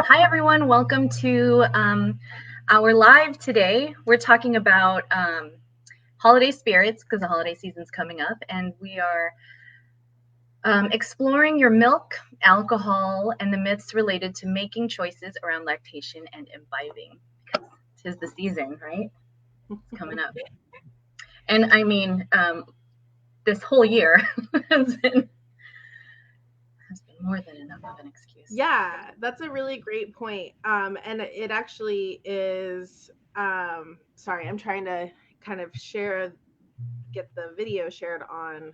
Hi, everyone. Welcome to our live today. We're talking about holiday spirits because the holiday season's coming up, and we are exploring your milk, alcohol, and the myths related to making choices around lactation and imbibing because 'tis the season, right? It's coming up. And I mean, this whole year has been more than enough of an excuse. Yeah, that's a really great point. And it actually is. Sorry, I'm trying to kind of get the video shared on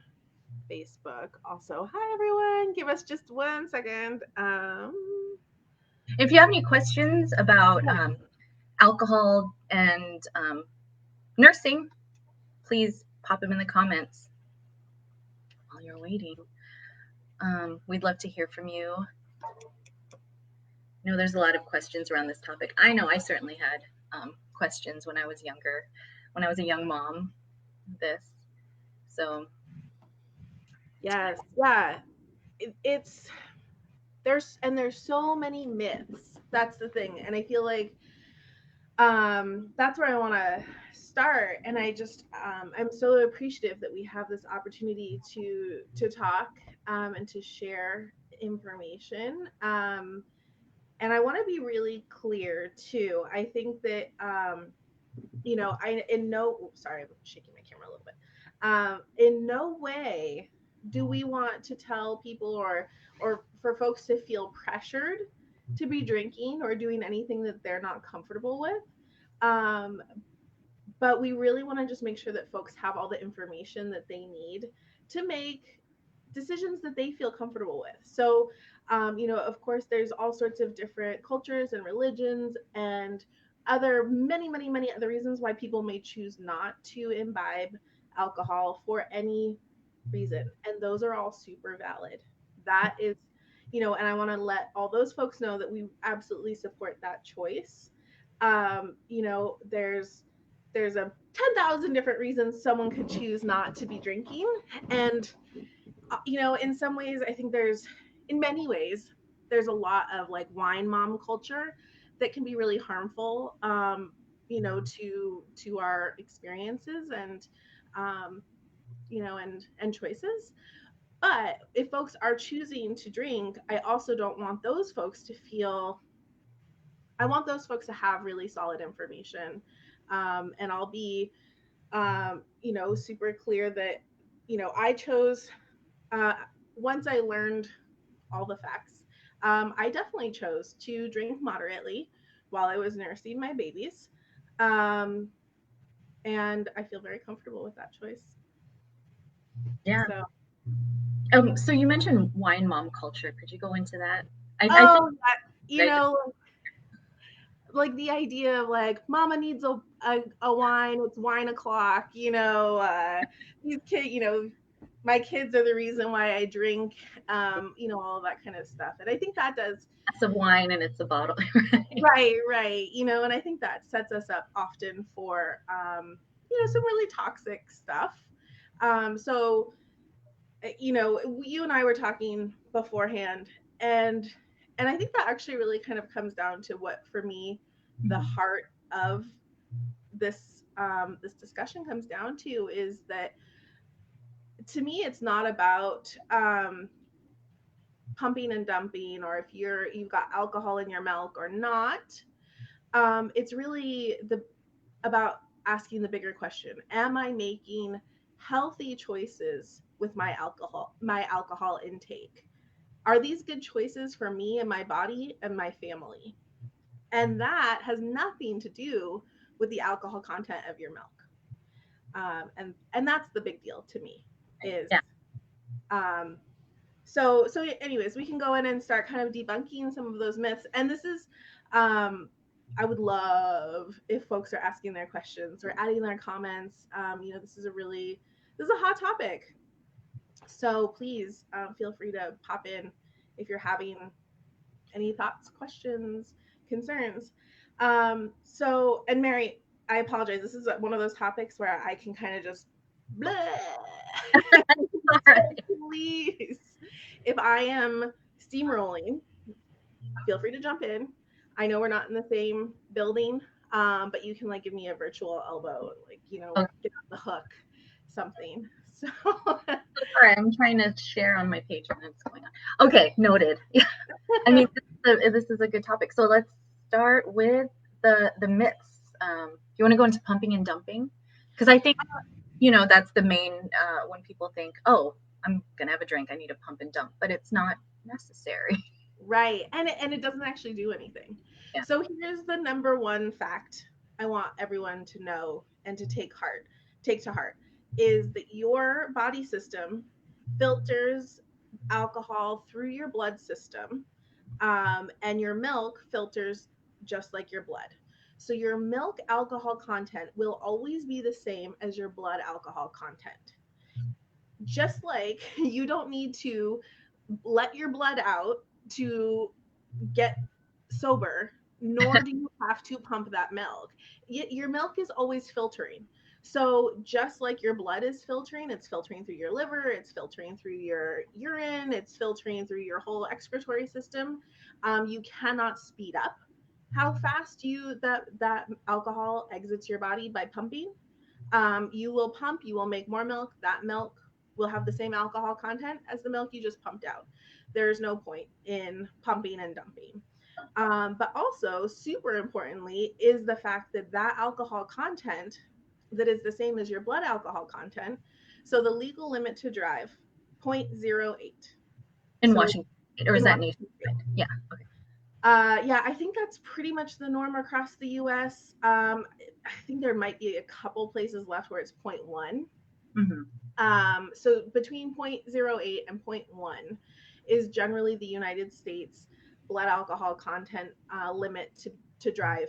Facebook. Also, hi everyone. Give us just 1 second. If you have any questions about alcohol and nursing, please pop them in the comments while you're waiting. We'd love to hear from you. I know there's a lot of questions around this topic. I know I certainly had questions when I was younger, when I was a young mom. This, so yes, yeah. It's there's so many myths. That's the thing, and I feel like that's where I want to start. And I'm so appreciative that we have this opportunity to talk and to share information. And I want to be really clear too. I think that I in no sorry, I'm shaking my camera a little bit. In no way do we want to tell people or for folks to feel pressured to be drinking or doing anything that they're not comfortable with. um, but we really want to just make sure that folks have all the information that they need to make decisions that they feel comfortable with. So, of course, there's all sorts of different cultures and religions and other many other reasons why people may choose not to imbibe alcohol for any reason, and those are all super valid. That is, and I want to let all those folks know that we absolutely support that choice. There's a 10,000 different reasons someone could choose not to be drinking. And, in some ways, I think in many ways, there's a lot of like wine mom culture that can be really harmful, to our experiences um, and choices. But if folks are choosing to drink, I also don't want those folks to feel, I want those folks to have really solid information. And I'll be, super clear that, I chose, uh, once I learned all the facts, I definitely chose to drink moderately while I was nursing my babies. Um, and I feel very comfortable with that choice. yeah. So, So you mentioned wine mom culture. Could you go into that? I think oh, that, you I know, like the idea of like mama needs a wine, it's wine o'clock, these kids, my kids are the reason why I drink, all of that kind of stuff. And I think that does, glass of wine and it's a bottle. right, and I think that sets us up often for, some really toxic stuff. So, you and I were talking beforehand, and I think that actually really kind of comes down to what for me the heart of this discussion comes down to is that, to me, it's not about pumping and dumping, or if you've got alcohol in your milk or not. It's really the about asking the bigger question: am I making healthy choices with my alcohol intake? Are these good choices for me and my body and my family? And that has nothing to do with the alcohol content of your milk. And that's the big deal to me. Is Yeah. um, so anyways, we can go in and start kind of debunking some of those myths. And this is, um, I would love if folks are asking their questions or adding their comments. This is a hot topic. So please, feel free to pop in if you're having any thoughts, questions, concerns. And Mary, I apologize. This is one of those topics where I can kind of just blah. All So right. please, if I am steamrolling, feel free to jump in. I know we're not in the same building, but you can like give me a virtual elbow, like, Okay. get on the hook, something. So Sorry, I'm trying to share on my page and it's going on. Okay, noted. Yeah, I mean, this is a good topic. So let's start with the myths. Do you want to go into pumping and dumping? Because I think that's the main when people think, oh, I'm gonna have a drink, I need to pump and dump, but it's not necessary. right, and it doesn't actually do anything. Yeah. So here's the number one fact I want everyone to know and to take to heart is that your body system filters alcohol through your blood system, and your milk filters just like your blood. So your milk alcohol content will always be the same as your blood alcohol content. Just like you don't need to let your blood out to get sober, nor do you have to pump that milk. Your milk is always filtering. So just like your blood is filtering, it's filtering through your liver, it's filtering through your urine, it's filtering through your whole excretory system. You cannot speed up how fast that alcohol exits your body by pumping. You will pump, you will make more milk. That milk will have the same alcohol content as the milk you just pumped out. There's no point in pumping and dumping. But also, super importantly, is the fact that that alcohol content that is the same as your blood alcohol content. So the legal limit to drive, 0.08. In So Washington, or is in that Washington State. nationwide? Yeah. Okay. Yeah, I think that's pretty much the norm across the U.S. I think there might be a couple places left where it's zero point 0.1. Mm-hmm. So between 0.08 and 0.1 is generally the United States blood alcohol content limit to drive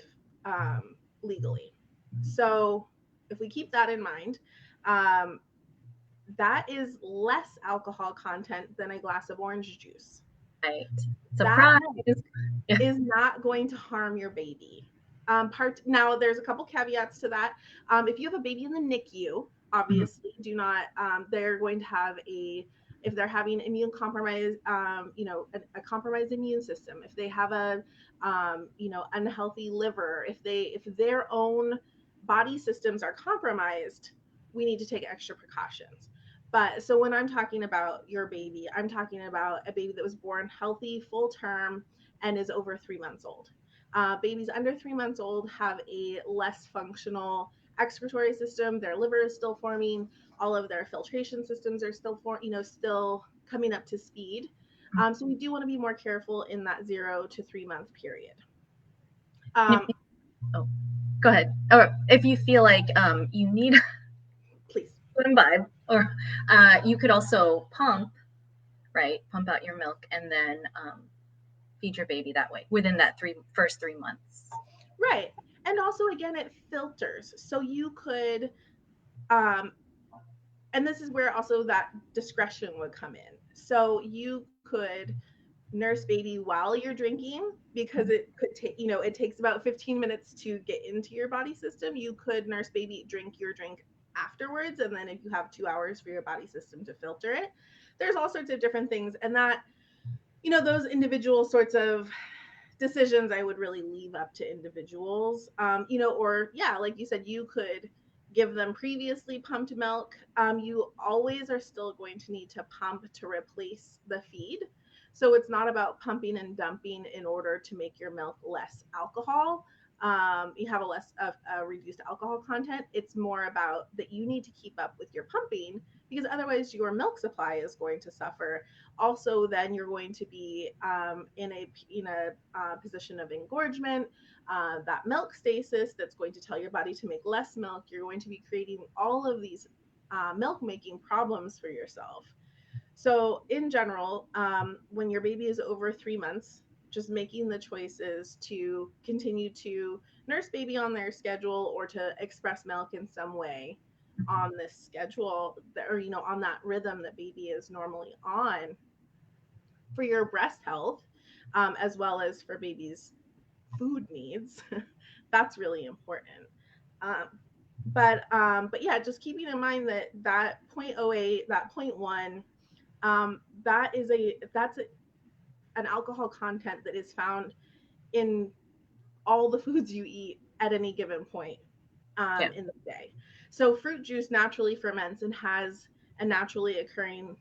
legally. So if we keep that in mind, um, that is less alcohol content than a glass of orange juice. Right. That Surprise. Yeah. is not going to harm your baby. Now, there's a couple caveats to that. If you have a baby in the NICU, Mhm. obviously, do not. They're going to have if they're having immune compromise, a compromised immune system. If they have a, unhealthy liver, if their own body systems are compromised, we need to take extra precautions. But so when I'm talking about your baby, I'm talking about a baby that was born healthy, full term, and is over 3 months old. Babies under 3 months old have a less functional excretory system. Their liver is still forming. All of their filtration systems are still coming up to speed. So we do want to be more careful in that 0 to 3 month period. Um, Oh, go ahead. Or if you feel like you need Please. to imbibe, or you could also pump, right? Pump out your milk and then feed your baby that way within that first 3 months. Right. And also, again, it filters. So you could, um, and this is where also that discretion would come in. So you could nurse baby while you're drinking because it could take, it takes about 15 minutes to get into your body system. You could nurse baby, drink your drink afterwards. And then if you have 2 hours for your body system to filter it, there's all sorts of different things. And that, those individual sorts of decisions I would really leave up to individuals. Or yeah, like you said, you could give them previously pumped milk. You always are still going to need to pump to replace the feed. So it's not about pumping and dumping in order to make your milk less alcohol. You have a reduced alcohol content. It's more about that you need to keep up with your pumping because otherwise your milk supply is going to suffer. Also, then you're going to be in a position of engorgement, that milk stasis that's going to tell your body to make less milk. You're going to be creating all of these milk making problems for yourself. So, in general, when your baby is over 3 months, just making the choices to continue to nurse baby on their schedule or to express milk in some way on this schedule or on that rhythm that baby is normally on for your breast health, as well as for baby's food needs. That's really important. Um, but yeah, just keeping in mind that 0.08, that 0.1, that's an alcohol content that is found in all the foods you eat at any given point Yeah. in the day. So fruit juice naturally ferments and has a naturally occurring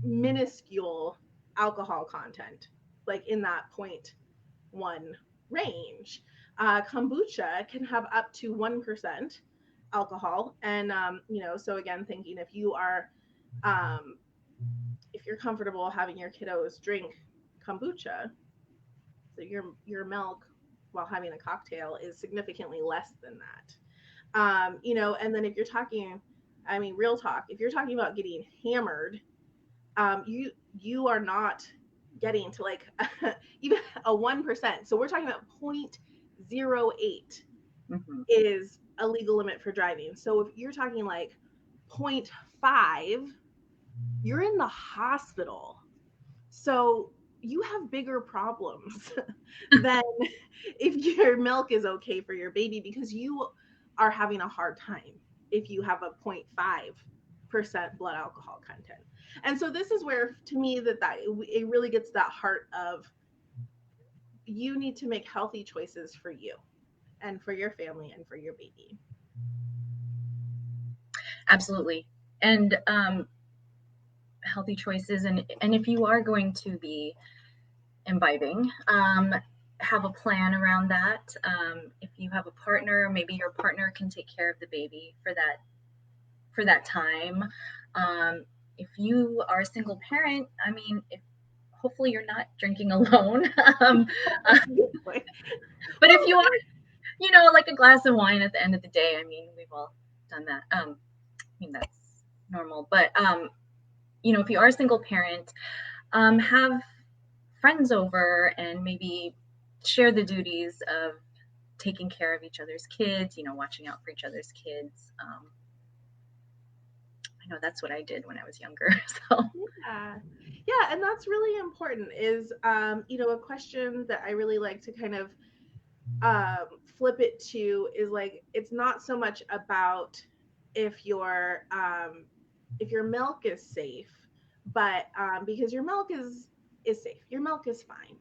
minuscule alcohol content, like in that 0.1 range. Kombucha can have up to 1% alcohol. And, so again, thinking um, if you're comfortable having your kiddos drink kombucha, so your milk while having a cocktail is significantly less than that. And then if you're talking, I mean, real talk, if you're talking about getting hammered, you are not getting to like even a 1%. So we're talking about 0.08 Mm-hmm. is a legal limit for driving. So if you're talking like 0.5, you're in the hospital. So you have bigger problems than if your milk is okay for your baby, because you are having a hard time if you have a 0.5% blood alcohol content. And so this is where, to me, that it really gets that heart of, you need to make healthy choices for you and for your family and for your baby. Absolutely. And healthy choices. And if you are going to be imbibing, have a plan around that. If you have a partner, maybe your partner can take care of the baby for that time. If you are a single parent, I mean, hopefully you're not drinking alone. But if you are, like a glass of wine at the end of the day, I mean, we've all done that. I mean, that's normal. But if you are a single parent, have friends over and maybe share the duties of taking care of each other's kids, watching out for each other's kids. I know that's what I did when I was younger. So yeah, and that's really important. Is a question that I really like to kind of flip it to is like, it's not so much about if your milk is safe, but because your milk is safe, your milk is fine.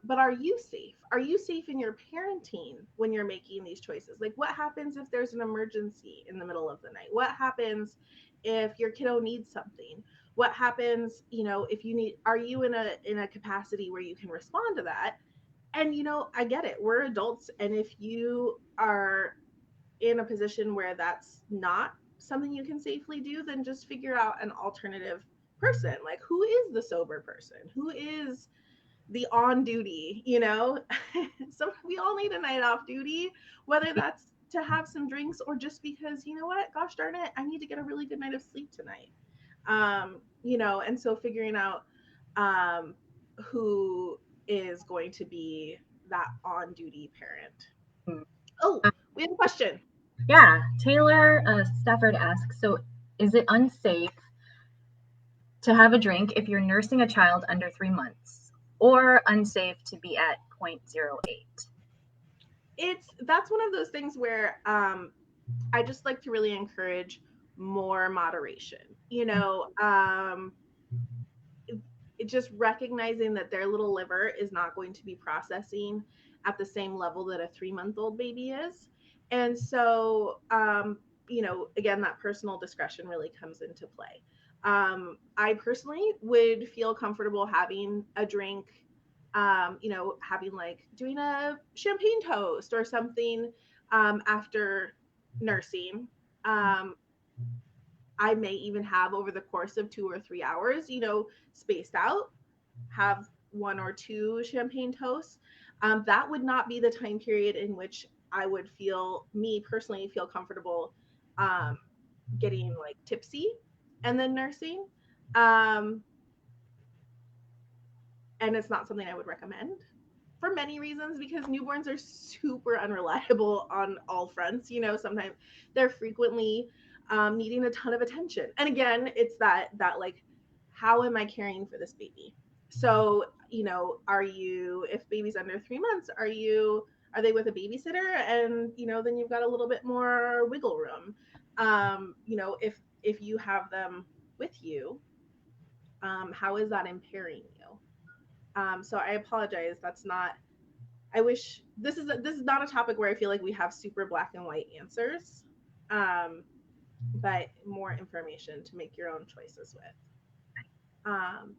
But are you safe? Are you safe in your parenting when you're making these choices? Like, what happens if there's an emergency in the middle of the night? What happens if your kiddo needs something? What happens, if you need? Are you in a capacity where you can respond to that? And I get it. We're adults, and if you are in a position where that's not something you can safely do, then just figure out an alternative person. Like, who is the sober person? Who is the on duty? So we all need a night off duty, whether that's to have some drinks or just because, what, gosh darn it, I need to get a really good night of sleep tonight. And so figuring out who is going to be that on duty parent. Oh, we have a question. yeah, Taylor Stafford asks, so is it unsafe to have a drink if you're nursing a child under 3 months, or unsafe to be at 0.08? That's one of those things where I just like to really encourage more moderation. Just recognizing that their little liver is not going to be processing at the same level that a 3-month-old baby is. And so, again, that personal discretion really comes into play. I personally would feel comfortable having a drink, having like doing a champagne toast or something after nursing. I may even have over the course of 2 or 3 hours, spaced out, have 1 or 2 champagne toasts. That would not be the time period in which I would me personally feel comfortable getting like tipsy and then nursing. And it's not something I would recommend for many reasons, because newborns are super unreliable on all fronts. Sometimes they're frequently needing a ton of attention. And again, it's that like, how am I caring for this baby? So, if baby's under 3 months, are they with a babysitter? And, then you've got a little bit more wiggle room. If you have them with you, how is that impairing you? So I apologize. That's not I wish this is not a topic where I feel like we have super black and white answers, but more information to make your own choices with. Um,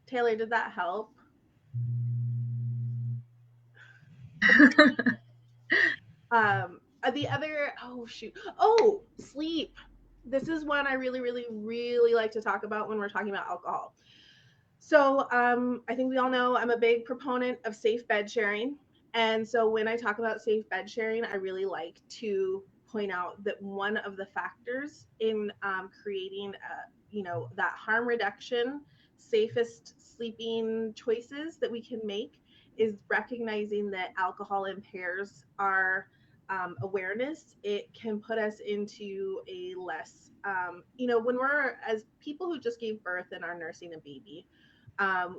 Taylor, did that help? The other, oh shoot, oh, sleep. This is one I really, really, really like to talk about when we're talking about alcohol. So I think we all know I'm a big proponent of safe bed sharing. And so when I talk about safe bed sharing, I really like to point out that one of the factors in creating, that harm reduction, safest sleeping choices that we can make is recognizing that alcohol impairs our awareness. It can put us into a less, when we're as people who just gave birth and are nursing a baby,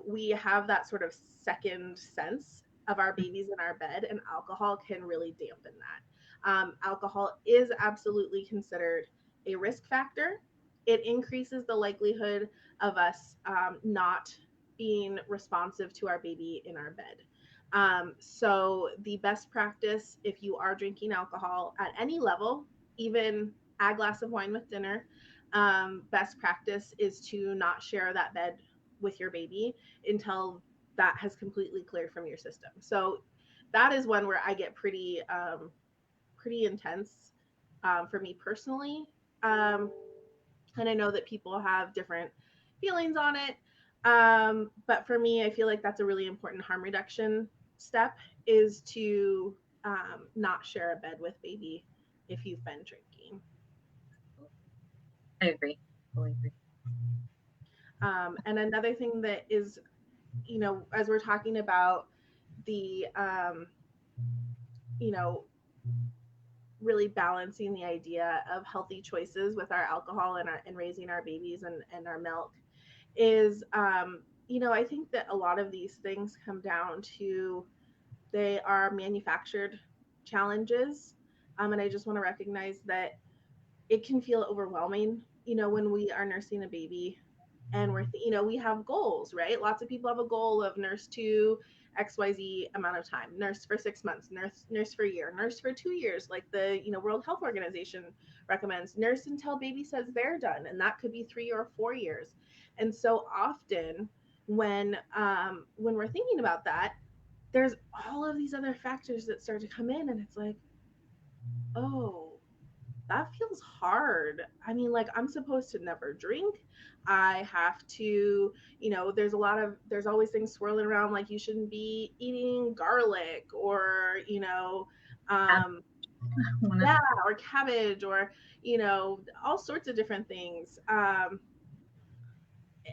we have that sort of second sense of our babies in our bed, and alcohol can really dampen that. Alcohol is absolutely considered a risk factor. It increases the likelihood of us not being responsive to our baby in our bed. So, the best practice if you are drinking alcohol at any level, even a glass of wine with dinner, best practice is to not share that bed with your baby until that has completely cleared from your system. So that is one where I get pretty intense for me personally, um, and I know that people have different feelings on it. But for me, I feel like that's a really important harm reduction step is to not share a bed with baby if you've been drinking. I agree. Totally agree. And another thing that is, as we're talking about the you know, really balancing the idea of healthy choices with our alcohol and raising our babies and our milk is, I think that a lot of these things come down to they are manufactured challenges. And I just want to recognize that it can feel overwhelming, when we are nursing a baby and we have goals, right? Lots of people have a goal of nurse to XYZ amount of time, nurse for 6 months, nurse for a year, nurse for 2 years, like the World Health Organization recommends, nurse until baby says they're done, and that could be 3 or 4 years. And so often when we're thinking about that, there's all of these other factors that start to come in, and it's like, oh, that feels hard. I mean, like, I'm supposed to never drink. I have to, there's always things swirling around like you shouldn't be eating garlic or, um, yeah, or cabbage or, all sorts of different things.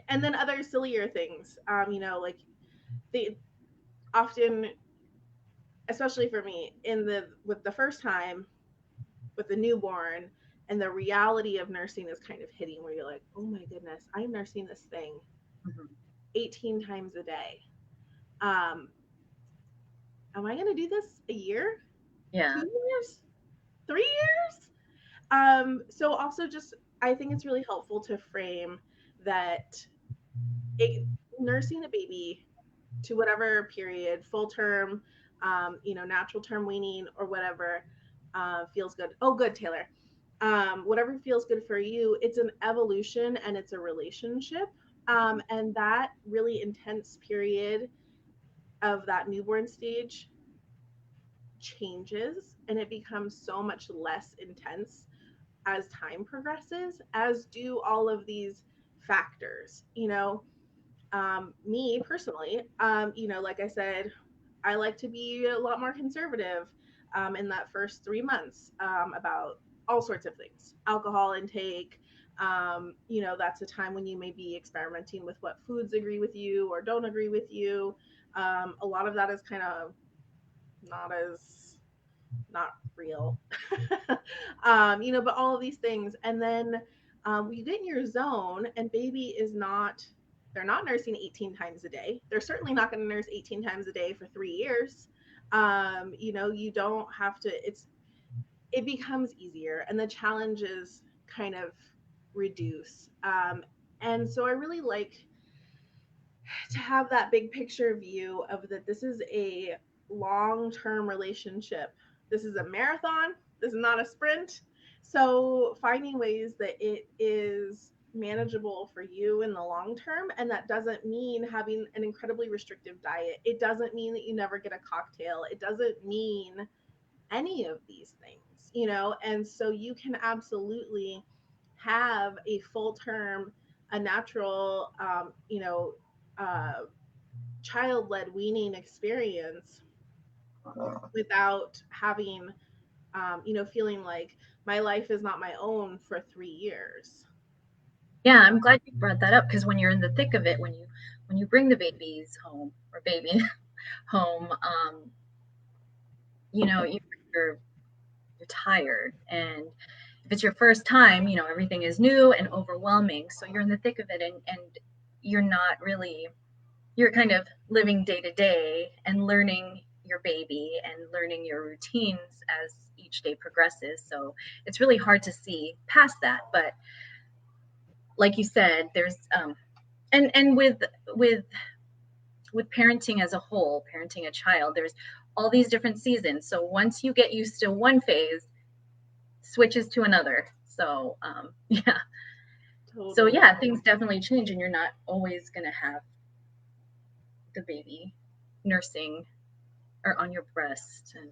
And then other sillier things, like they often, especially for me, with the first time with the newborn, and the reality of nursing is kind of hitting where you're like, oh my goodness, I'm nursing this thing Mhm. 18 times a day. um am I going to do this a year, Yeah. 2 years, 3 years? So also, just I think it's really helpful to frame that nursing a baby to whatever period, full term, natural term weaning or whatever, feels good. Oh, good, Taylor. Whatever feels good for you, it's an evolution and it's a relationship. And that really intense period of that newborn stage changes and it becomes so much less intense as time progresses, as do all of these factors. Me personally, like I said, I like to be a lot more conservative in that first 3 months about all sorts of things, alcohol intake. That's a time when you may be experimenting with what foods agree with you or don't agree with you. A lot of that is kind of not as not real. But all of these things. And then you get in your zone, and baby is not, they're not nursing 18 times a day. They're certainly not going to nurse 18 times a day for 3 years. You don't have to, it becomes easier and the challenges kind of reduce. And so I really like to have that big picture view of that this is a long-term relationship. This is a marathon. This is not a sprint. So finding ways that it is manageable for you in the long term, and that doesn't mean having an incredibly restrictive diet. It doesn't mean that you never get a cocktail. It doesn't mean any of these things, you know? And so you can absolutely have a full term, a natural, uh, child led weaning experience without having, feeling like my life is not my own for 3 years. Yeah, I'm glad you brought that up because when you're in the thick of it, when you bring the babies home or baby home, you know, you're you're tired, and if it's your first time, you know, everything is new and overwhelming. So you're in the thick of it, and you're not really, you're kind of living day to day and learning your baby and learning your routines as each day progresses. So it's really hard to see past that. But like you said, there's and with parenting as a whole, parenting a child, there's all these different seasons. So once you get used to one phase, switches to another. So yeah. So Totally. yeah, things definitely change, and you're not always gonna have the baby nursing or on your breast. And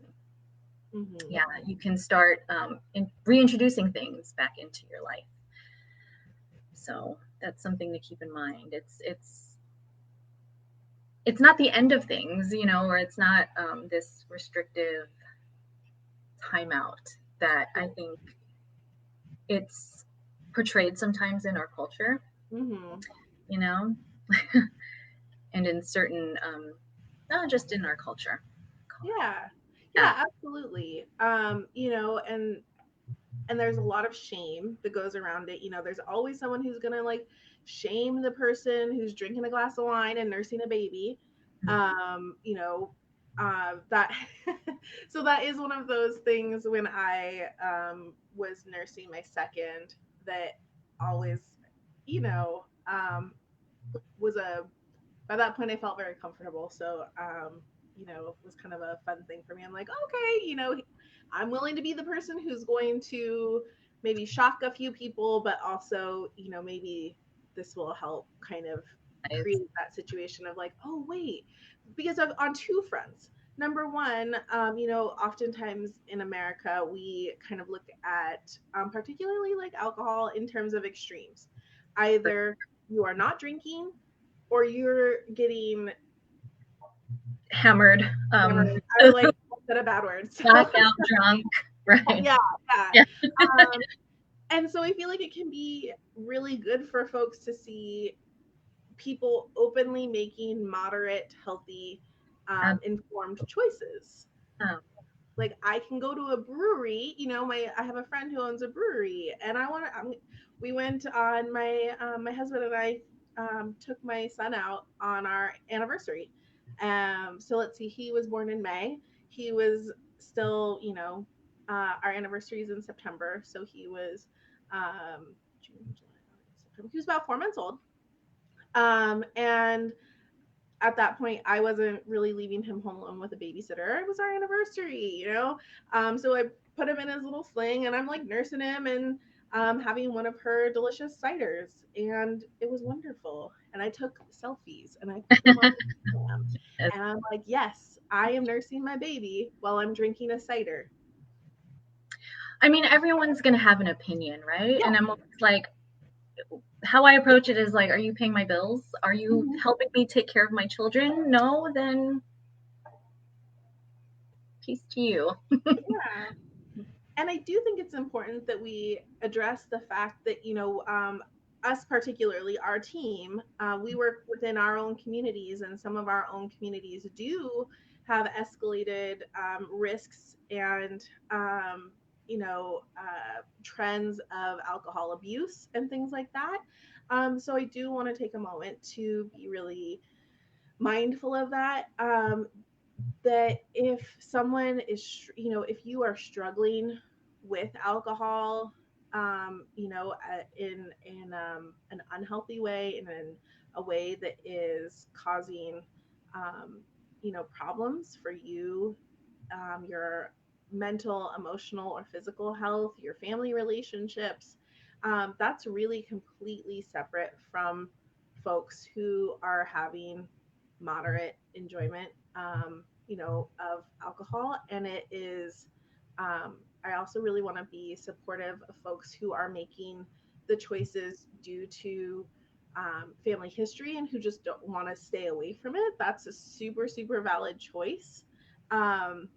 Mm-hmm. yeah, you can start reintroducing things back into your life. So that's something to keep in mind. It's not the end of things, you know, or it's not this restrictive timeout that I think it's portrayed sometimes in our culture, Mm-hmm. you know, and in certain, not just in our culture. Yeah. Yeah, Yeah, absolutely. And there's a lot of shame that goes around it. You know, there's always someone who's gonna like shame the person who's drinking a glass of wine and nursing a baby. You know, that so that is one of those things when I was nursing my second that always, you know, was a by that point I felt very comfortable. So it was kind of a fun thing for me. I'm like, okay, I'm willing to be the person who's going to maybe shock a few people, but also, maybe this will help kind of it's, create that situation of like, oh wait, because of on two fronts. Number one, oftentimes in America, we kind of look at particularly like alcohol in terms of extremes. Either you are not drinking or you're getting hammered, hammered. I like said a bad word. So blackout drunk, right? yeah, yeah. Yeah. Um, and so I feel like it can be really good for folks to see people openly making moderate, healthy, Um, informed choices. um, Like I can go to a brewery. I have a friend who owns a brewery, and we went on my husband and I took my son out on our anniversary. So let's see, he was born in May. He was still, our anniversary is in September, so he was June, July, August, September. He was about 4 months old. And at that point, I wasn't really leaving him home alone with a babysitter. It was our anniversary. So I put him in his little sling and I'm like nursing him and having one of her delicious ciders. And it was wonderful. And I took selfies and I put them on Instagram. And I'm like, yes, I am nursing my baby while I'm drinking a cider. I mean, everyone's gonna have an opinion, right? Yeah. And I'm always like, how I approach it is like, are you paying my bills? Are you Mhm. helping me take care of my children? No, then peace to you. Yeah. And I do think it's important that we address the fact that, us particularly, our team, we work within our own communities, and some of our own communities do have escalated risks and, trends of alcohol abuse and things like that. So I do want to take a moment to be really mindful of that. That if someone is, if you are struggling with alcohol, in an unhealthy way, and in a way that is causing, um, problems for you, your mental, emotional, or physical health, your family relationships, that's really completely separate from folks who are having moderate enjoyment, of alcohol. And it is, I also really want to be supportive of folks who are making the choices due to family history and who just don't want to stay away from it. That's a super, super valid choice. Um,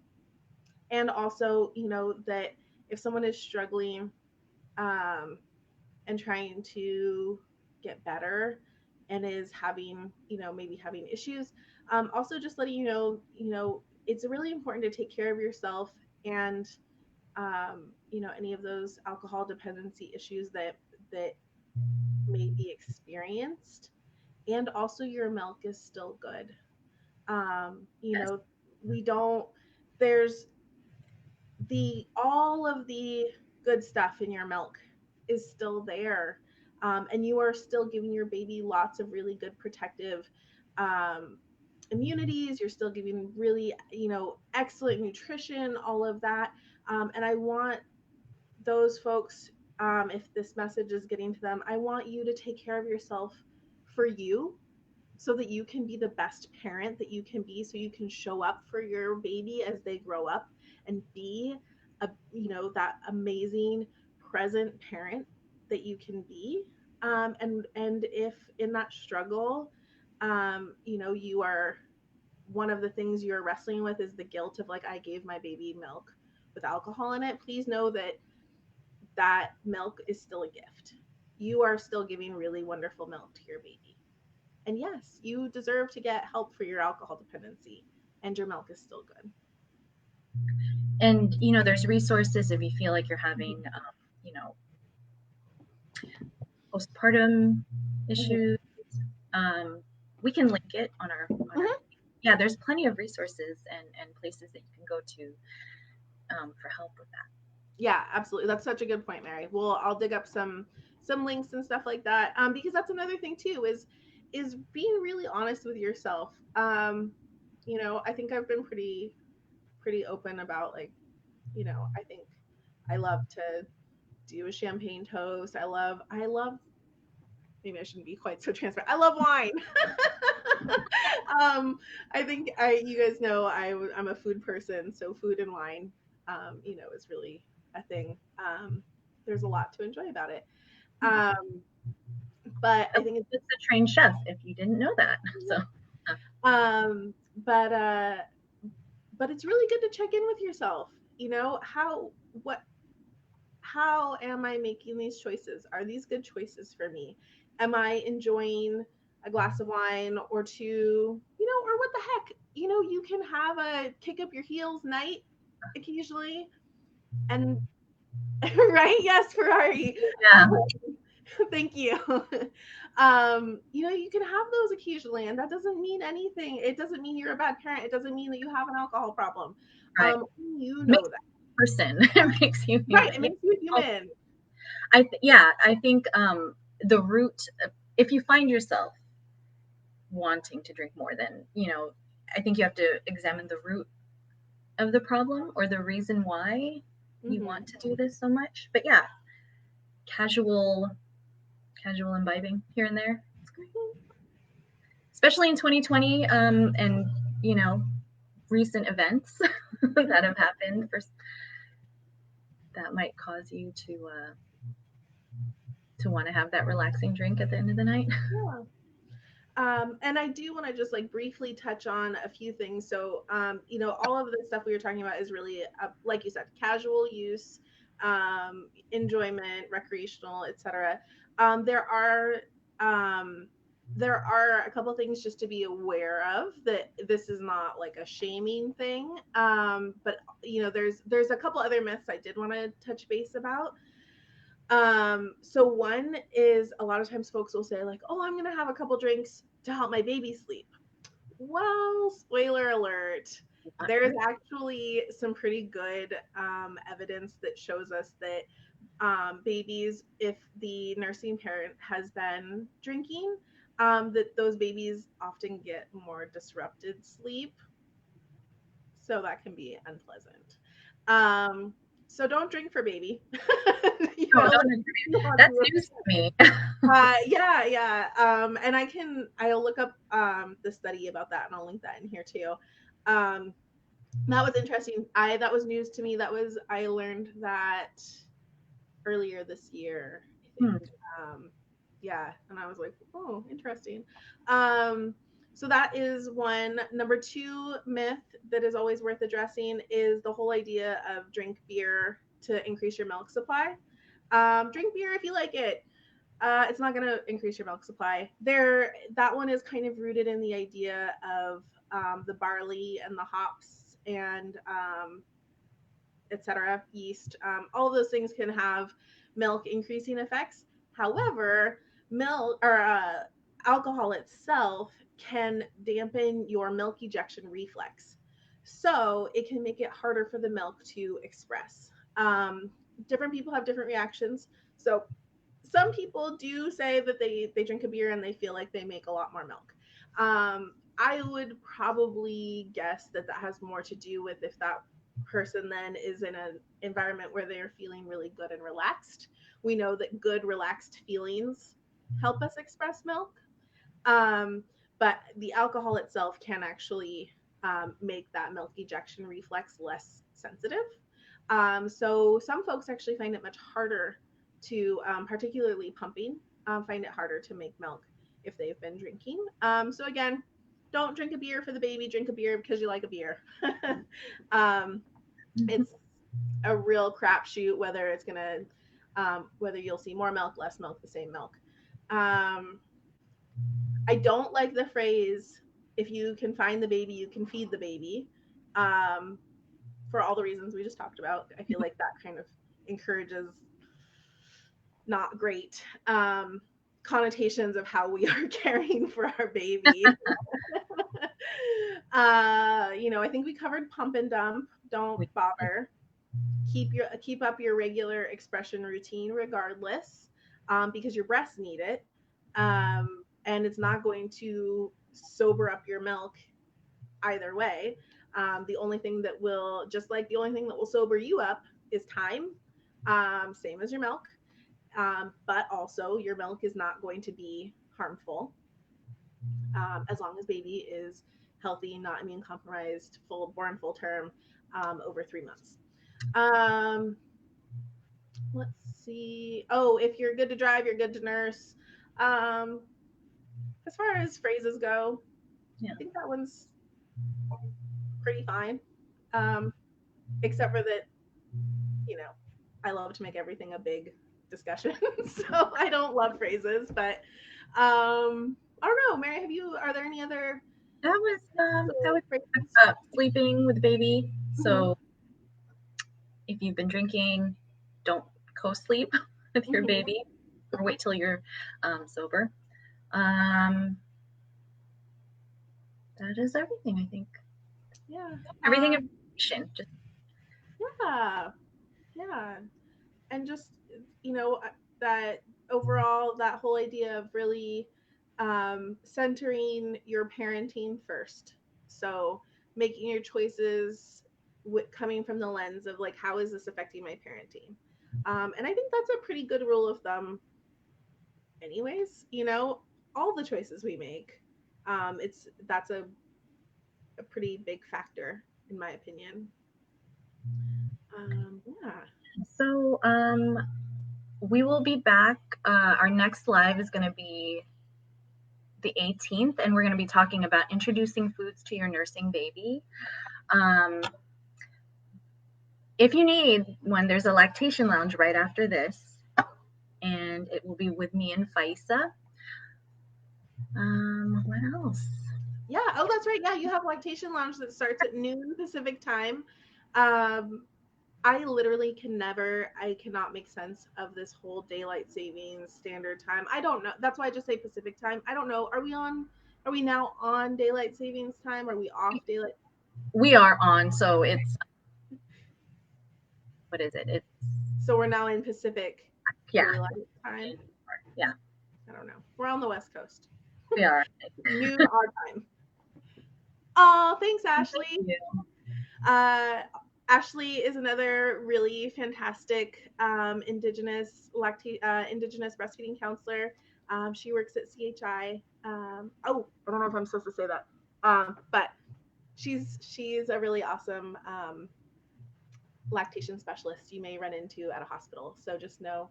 and also, that if someone is struggling, um, and trying to get better and is having, maybe having issues, also just letting it's really important to take care of yourself, and any of those alcohol dependency issues that may be experienced, and also your milk is still good. Yes. We don't, there's all of the good stuff in your milk is still there, and you are still giving your baby lots of really good protective, um, immunities. You're still giving really, excellent nutrition, all of that. And I want those folks, if this message is getting to them, I want you to take care of yourself for you, so that you can be the best parent that you can be, so you can show up for your baby as they grow up and be that amazing present parent that you can be. And if in that struggle, you are, one of the things you're wrestling with is the guilt of, like, I gave my baby milk with alcohol in it, please know that that milk is still a gift. You are still giving really wonderful milk to your baby. And yes, you deserve to get help for your alcohol dependency, and your milk is still good. And there's resources if you feel like you're having postpartum issues. We can link it on our yeah, there's plenty of resources and places that you can go to for help with that. Yeah, absolutely. That's such a good point, Mary. Well, I'll dig up some links and stuff like that, because that's another thing too, is being really honest with yourself. I think I've been pretty open about, like, I think I love to do a champagne toast. I love maybe I shouldn't be quite so transparent. I love wine. I think you guys know I'm a food person, so food and wine, is really a thing. There's a lot to enjoy about it. But I think it's a trained chef if you didn't know that. So um but it's really good to check in with yourself. How am I making these choices? Are these good choices for me? Am I enjoying a glass of wine or two? Or what the heck? You can have a kick up your heels night occasionally. And right? Yes, Ferrari. yeah. Thank you. You can have those occasionally, and that doesn't mean anything. It doesn't mean you're a bad parent. It doesn't mean that you have an alcohol problem. Right. That person. It makes you human. Right. It makes you human. I think the root, if you find yourself wanting to drink more than, I think you have to examine the root of the problem or the reason why you want to do this so much. But yeah, casual imbibing here and there, especially in 2020, and recent events that have happened that might cause you to want to have that relaxing drink at the end of the night. Yeah. And I do want to just, like, briefly touch on a few things. So, all of the stuff we were talking about is really, like you said, casual use, enjoyment, recreational, etc. There are a couple things just to be aware of, that this is not like a shaming thing. But there's a couple other myths I did want to touch base about. So one is, a lot of times folks will say, like, oh, I'm gonna have a couple drinks to help my baby sleep. Well, spoiler alert, there's actually some pretty good evidence that shows us that babies, if the nursing parent has been drinking, that those babies often get more disrupted sleep. so that can be unpleasant. So don't drink for baby. No, that's news to me. Yeah. And I'll look up the study about that, and I'll link that in here too. That was interesting. That was news to me. I learned that earlier this year, I think. Yeah, and I was like, oh, interesting. So that is one. Number two myth that is always worth addressing is the whole idea of drink beer to increase your milk supply. Drink beer if you like it. It's not going to increase your milk supply. That one is kind of rooted in the idea of the barley and the hops and etc. Yeast. All of those things can have milk increasing effects. However, milk or alcohol itself can dampen your milk ejection reflex, so it can make it harder for the milk to express. Different people have different reactions. So some people do say that they drink a beer and they feel like they make a lot more milk. I would probably guess that has more to do with if that person then is in an environment where they're feeling really good and relaxed. We know that good relaxed feelings help us express milk. But the alcohol itself can actually make that milk ejection reflex less sensitive. So some folks actually find it much harder to, particularly pumping, find it harder to make milk if they've been drinking. So again, don't drink a beer for the baby. Drink a beer because you like a beer. It's a real crapshoot whether it's gonna, whether you'll see more milk, less milk, the same milk. I don't like the phrase, if you can find the baby, you can feed the baby. For all the reasons we just talked about. I feel like that kind of encourages not great connotations of how we are caring for our baby. I think we covered pump and dump. Don't bother. Keep up your regular expression routine regardless, because your breasts need it, and it's not going to sober up your milk either way. The only thing that will, just like the only thing that will sober you up is time, same as your milk. But also your milk is not going to be harmful as long as baby is healthy, not immune compromised, born full term, over 3 months. Let's see. Oh, if you're good to drive, you're good to nurse. As far as phrases go, I think that one's pretty fine. Except for that, I love to make everything a big discussion. So I don't love phrases, but I don't know. Mary, are there any other? That was sleeping with the baby. So if you've been drinking, don't co-sleep with your baby, or wait till you're sober. That is everything, I think. Yeah. Everything information. Just yeah. And just, that overall, that whole idea of really centering your parenting first. So making your choices coming from the lens of like, how is this affecting my parenting? And I think that's a pretty good rule of thumb anyways. All the choices we make, that's a pretty big factor in my opinion. Yeah. So we will be back. Our next live is going to be the 18th, and we're going to be talking about introducing foods to your nursing baby. If you need one, there's a lactation lounge right after this, and it will be with me and Faisa. What else? Yeah. Oh, that's right. Yeah, you have lactation lounge that starts at noon Pacific time. I literally cannot make sense of this whole daylight savings standard time. I don't know. That's why I just say Pacific time. I don't know. Are we now on daylight savings time? Are we off daylight? We are on. So it's, what is it? So we're now in Pacific daylight time. Yeah. I don't know. We're on the West Coast. We are. Noon our time. Oh, thanks, Ashley. Thank you. Ashley is another really fantastic Indigenous breastfeeding counselor. She works at CHI. Oh, I don't know if I'm supposed to say that, but she's a really awesome lactation specialist you may run into at a hospital. So just know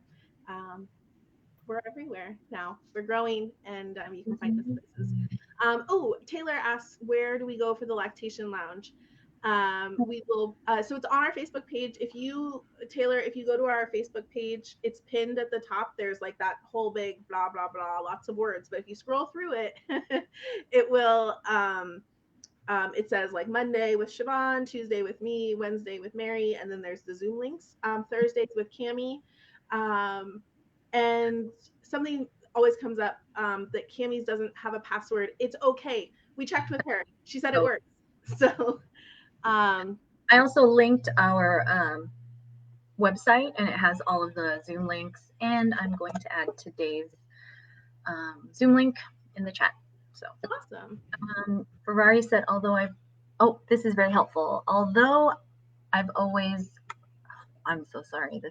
we're everywhere now. We're growing, and you can find us places. Oh, Taylor asks, where do we go for the lactation lounge? We will. So it's on our Facebook page. If you, Taylor, if you go to our Facebook page, it's pinned at the top. There's like that whole big blah blah blah, lots of words. But if you scroll through it, it will. It says like Monday with Siobhan, Tuesday with me, Wednesday with Mary, and then there's the Zoom links. Thursdays with Cami, and something always comes up that Cammy's doesn't have a password. It's okay. We checked with her. She said it works. So I also linked our website, and it has all of the Zoom links, and I'm going to add today's Zoom link in the chat. So awesome. Ferrari said, oh, this is very helpful. Although I'm so sorry.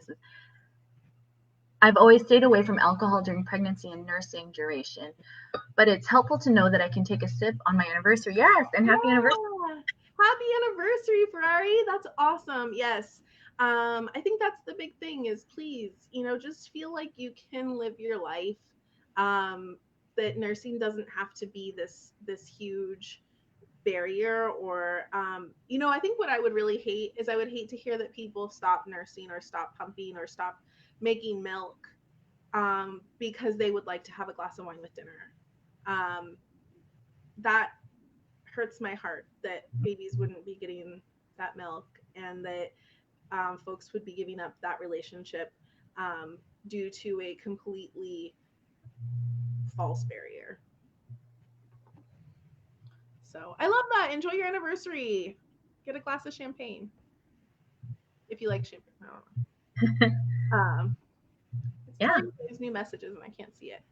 I've always stayed away from alcohol during pregnancy and nursing duration, but it's helpful to know that I can take a sip on my anniversary. Yes, and happy anniversary. Happy anniversary, Ferrari. That's awesome. Yes. I think that's the big thing is please, just feel like you can live your life. That nursing doesn't have to be this huge barrier or I think what I would really hate is I would hate to hear that people stop nursing or stop pumping or stop making milk because they would like to have a glass of wine with dinner. That hurts my heart that babies wouldn't be getting that milk and that folks would be giving up that relationship due to a completely false barrier. So I love that. Enjoy your anniversary. Get a glass of champagne if you like champagne. I don't know. Yeah. There's new messages and I can't see it.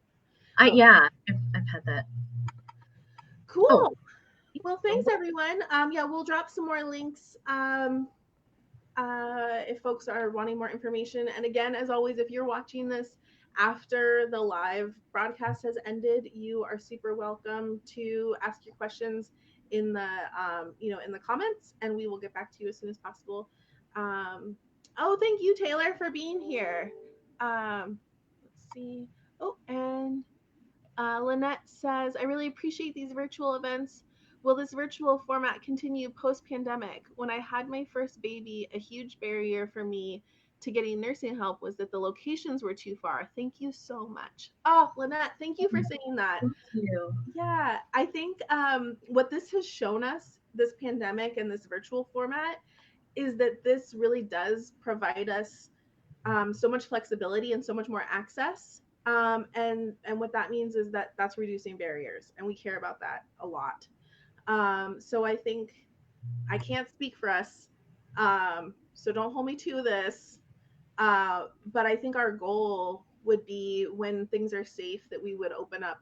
Yeah, I've had that. Cool. Oh. Well, thanks everyone. Yeah, we'll drop some more links if folks are wanting more information. And again, as always, if you're watching this after the live broadcast has ended, you are super welcome to ask your questions in the in the comments, and we will get back to you as soon as possible. Oh, thank you, Taylor, for being here. Let's see. Oh, and Lynette says, I really appreciate these virtual events. Will this virtual format continue post-pandemic? When I had my first baby, a huge barrier for me to getting nursing help was that the locations were too far. Thank you so much. Oh, Lynette, thank you for saying that. Thank you. Yeah, I think what this has shown us, this pandemic and this virtual format, is that this really does provide us so much flexibility and so much more access. And what that means is that that's reducing barriers, and we care about that a lot. So I think I can't speak for us, so don't hold me to this. But I think our goal would be when things are safe that we would open up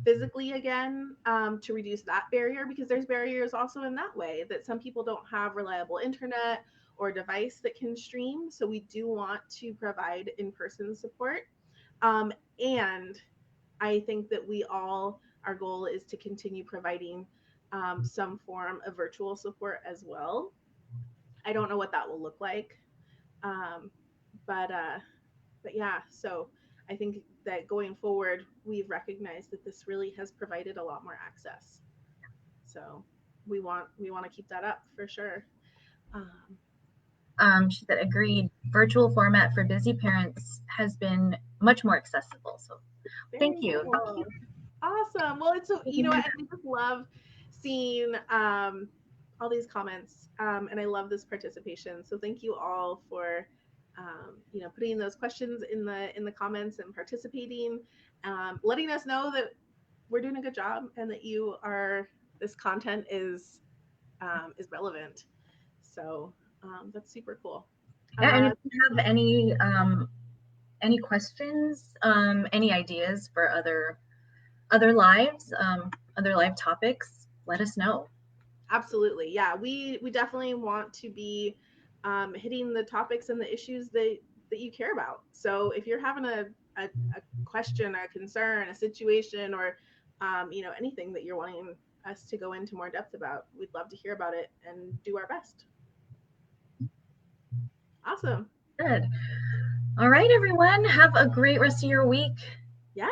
physically again to reduce that barrier, because there's barriers also in that way that some people don't have reliable internet or device that can stream. So we do want to provide in-person support. And I think that our goal is to continue providing some form of virtual support as well. I don't know what that will look like. But yeah, so I think that going forward, we've recognized that this really has provided a lot more access. So we want to keep that up for sure. She said, agreed. Virtual format for busy parents has been much more accessible. So thank you. Cool. Thank you. Awesome. Well, it's I just love seeing all these comments, and I love this participation. So thank you all for putting those questions in the comments and participating, letting us know that we're doing a good job and that this content is relevant. So that's super cool. Yeah, and if you have any questions, any ideas for other live topics, let us know. Absolutely. Yeah, we definitely want to be hitting the topics and the issues that you care about. So if you're having a question, a concern, a situation, or anything that you're wanting us to go into more depth about, we'd love to hear about it and do our best. Awesome. Good. All right, everyone. Have a great rest of your week. Yeah.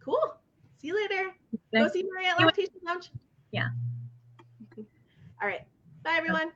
Cool. See you later. Okay. Go see Mary at Lactation Lounge. Yeah. All right. Bye, everyone.